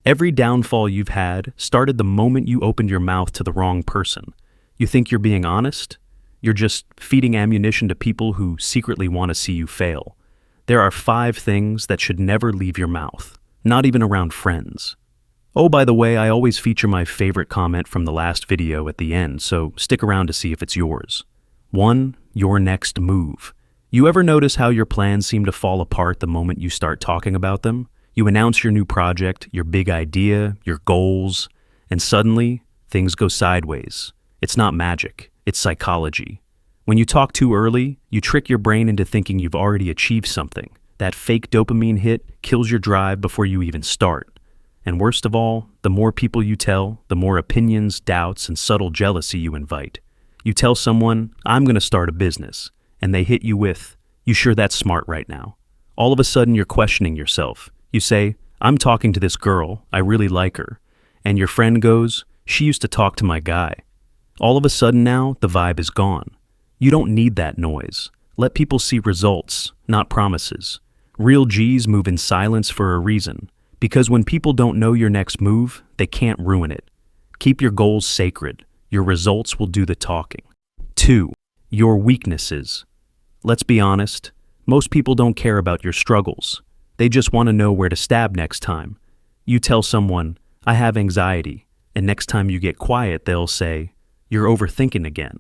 Every downfall you've had started the moment you opened your mouth to the wrong person. You think you're being honest? You're just feeding ammunition to people who secretly want to see you fail. There are 5 things that should never leave your mouth, not even around friends. Oh, by the way, I always feature my favorite comment from the last video at the end, so stick around to see if it's yours. 1. Your next move. You ever notice how your plans seem to fall apart the moment you start talking about them? You announce your new project, your big idea, your goals, and suddenly, things go sideways. It's not magic, it's psychology. When you talk too early, you trick your brain into thinking you've already achieved something. That fake dopamine hit kills your drive before you even start. And worst of all, the more people you tell, the more opinions, doubts, and subtle jealousy you invite. You tell someone, I'm going to start a business, and they hit you with, you sure that's smart right now? All of a sudden you're questioning yourself. You say, I'm talking to this girl, I really like her. And your friend goes, she used to talk to my guy. All of a sudden now, the vibe is gone. You don't need that noise. Let people see results, not promises. Real G's move in silence for a reason. Because when people don't know your next move, they can't ruin it. Keep your goals sacred. Your results will do the talking. 2. Your weaknesses. Let's be honest, most people don't care about your struggles. They just want to know where to stab next time. You tell someone, I have anxiety, and next time you get quiet, they'll say, you're overthinking again.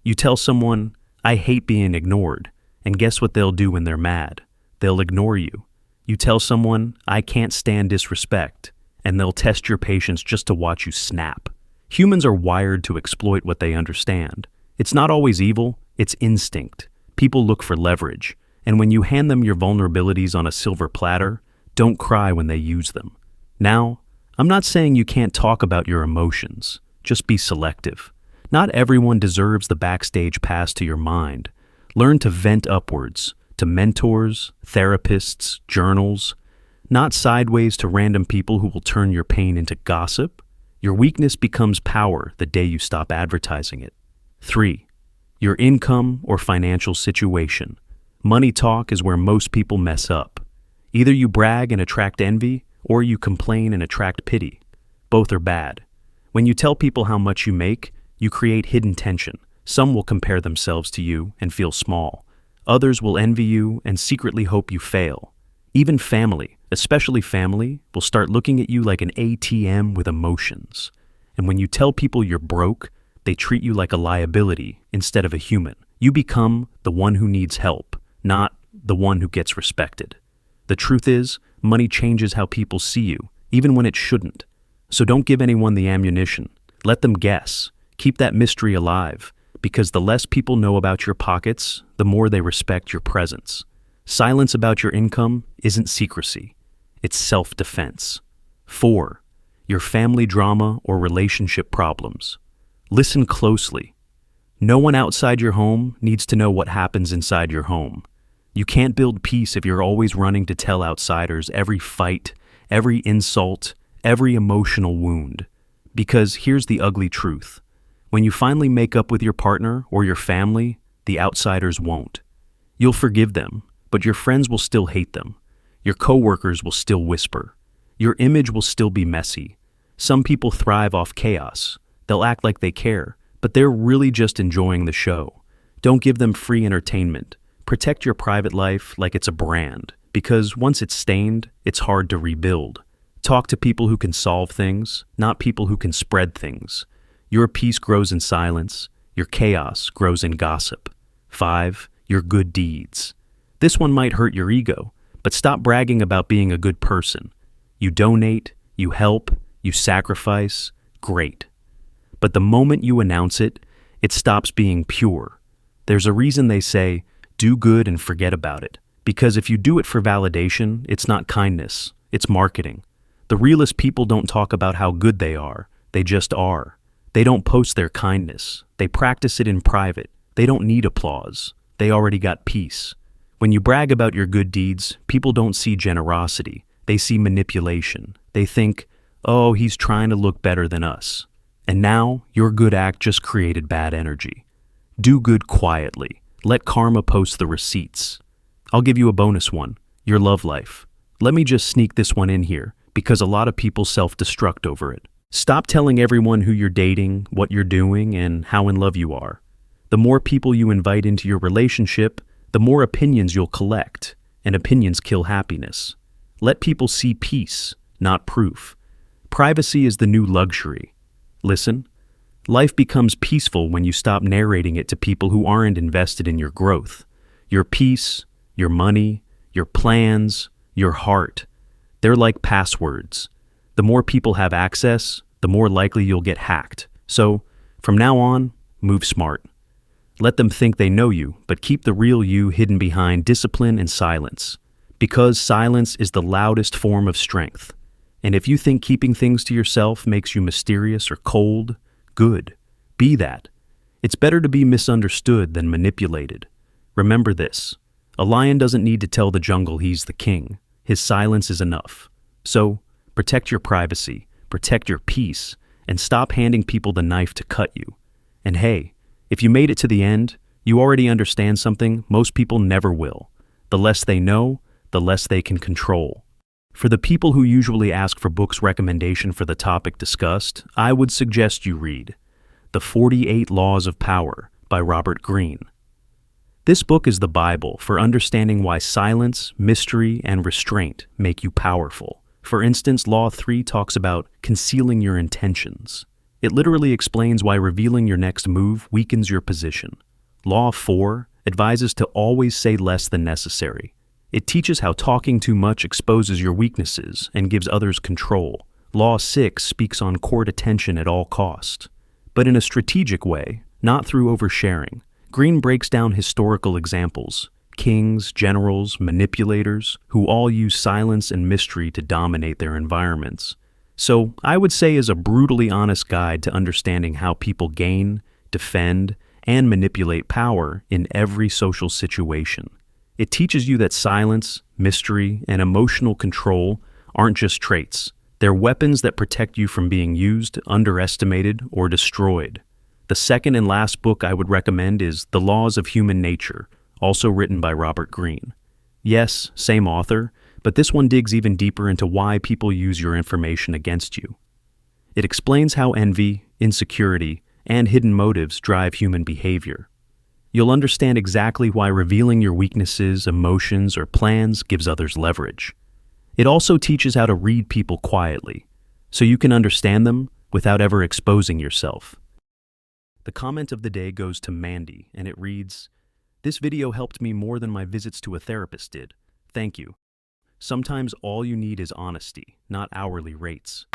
You tell someone, I hate being ignored, and guess what they'll do when they're mad? They'll ignore you. You tell someone, I can't stand disrespect, and they'll test your patience just to watch you snap. Humans are wired to exploit what they understand. It's not always evil, it's instinct. People look for leverage, and when you hand them your vulnerabilities on a silver platter, don't cry when they use them. Now, I'm not saying you can't talk about your emotions, just be selective. Not everyone deserves the backstage pass to your mind. Learn to vent upwards, to mentors, therapists, journals, not sideways to random people who will turn your pain into gossip. Your weakness becomes power the day you stop advertising it. 3. Your income or financial situation. Money talk is where most people mess up. Either you brag and attract envy, or you complain and attract pity. Both are bad. When you tell people how much you make, you create hidden tension. Some will compare themselves to you and feel small. Others will envy you and secretly hope you fail. Even family, especially family, will start looking at you like an ATM with emotions. And when you tell people you're broke, they treat you like a liability instead of a human. You become the one who needs help, not the one who gets respected. The truth is, money changes how people see you, even when it shouldn't. So don't give anyone the ammunition. Let them guess. Keep that mystery alive. Because the less people know about your pockets, the more they respect your presence. Silence about your income isn't secrecy. It's self-defense. 4. Your family drama or relationship problems. Listen closely. No one outside your home needs to know what happens inside your home. You can't build peace if you're always running to tell outsiders every fight, every insult, every emotional wound. Because here's the ugly truth. When you finally make up with your partner or your family, the outsiders won't. You'll forgive them, but your friends will still hate them. Your coworkers will still whisper. Your image will still be messy. Some people thrive off chaos. They'll act like they care, but they're really just enjoying the show. Don't give them free entertainment. Protect your private life like it's a brand, because once it's stained, it's hard to rebuild. Talk to people who can solve things, not people who can spread things. Your peace grows in silence. Your chaos grows in gossip. 5. Your good deeds. This one might hurt your ego, but stop bragging about being a good person. You donate, you help, you sacrifice. Great. But the moment you announce it, it stops being pure. There's a reason they say, do good and forget about it. Because if you do it for validation, it's not kindness, it's marketing. The realest people don't talk about how good they are, they just are. They don't post their kindness. They practice it in private. They don't need applause. They already got peace. When you brag about your good deeds, people don't see generosity. They see manipulation. They think, oh, he's trying to look better than us. And now, your good act just created bad energy. Do good quietly. Let karma post the receipts. I'll give you a bonus one, your love life. Let me just sneak this one in here, because a lot of people self-destruct over it. Stop telling everyone who you're dating, what you're doing, and how in love you are. The more people you invite into your relationship, the more opinions you'll collect, and opinions kill happiness. Let people see peace, not proof. Privacy is the new luxury. Listen, life becomes peaceful when you stop narrating it to people who aren't invested in your growth. Your peace, your money, your plans, your heart. They're like passwords. The more people have access, the more likely you'll get hacked. So, from now on, move smart. Let them think they know you, but keep the real you hidden behind discipline and silence. Because silence is the loudest form of strength. And if you think keeping things to yourself makes you mysterious or cold, good. Be that. It's better to be misunderstood than manipulated. Remember this. A lion doesn't need to tell the jungle he's the king. His silence is enough. So, protect your privacy, protect your peace, and stop handing people the knife to cut you. And hey, if you made it to the end, you already understand something most people never will. The less they know, the less they can control. For the people who usually ask for books recommendation for the topic discussed, I would suggest you read The 48 Laws of Power by Robert Greene. This book is the Bible for understanding why silence, mystery, and restraint make you powerful. For instance, Law 3 talks about concealing your intentions. It literally explains why revealing your next move weakens your position. Law 4 advises to always say less than necessary. It teaches how talking too much exposes your weaknesses and gives others control. Law 6 speaks on court attention at all cost, but in a strategic way, not through oversharing. Greene breaks down historical examples, kings, generals, manipulators, who all use silence and mystery to dominate their environments. So, I would say is a brutally honest guide to understanding how people gain, defend, and manipulate power in every social situation. It teaches you that silence, mystery, and emotional control aren't just traits. They're weapons that protect you from being used, underestimated, or destroyed. The second and last book I would recommend is The Laws of Human Nature, also written by Robert Greene. Yes, same author, but this one digs even deeper into why people use your information against you. It explains how envy, insecurity, and hidden motives drive human behavior. You'll understand exactly why revealing your weaknesses, emotions, or plans gives others leverage. It also teaches how to read people quietly, so you can understand them without ever exposing yourself. The comment of the day goes to Mandy, and it reads, "This video helped me more than my visits to a therapist did. Thank you. Sometimes all you need is honesty, not hourly rates."